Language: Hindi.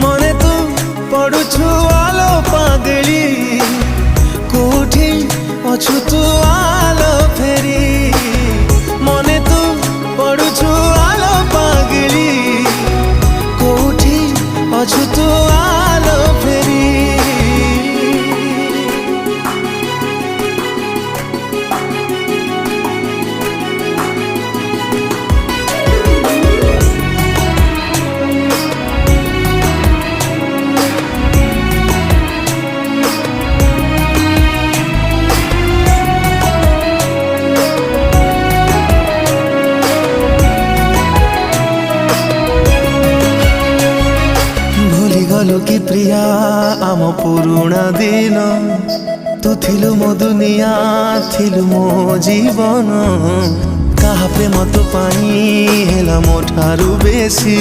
मने तू पड़ुछु आलो पागली कोठी अछु तू आलो फेरी मने तू पड़ुछु आलो पागली कोठी अछु तू आलो फेरी गलु कि प्रिया आम पुरुणा दिन तू थिलु मो दुनिया थिलु मो जीवन कहा प्रेम तो पाई हेला मो ठारू बेसी।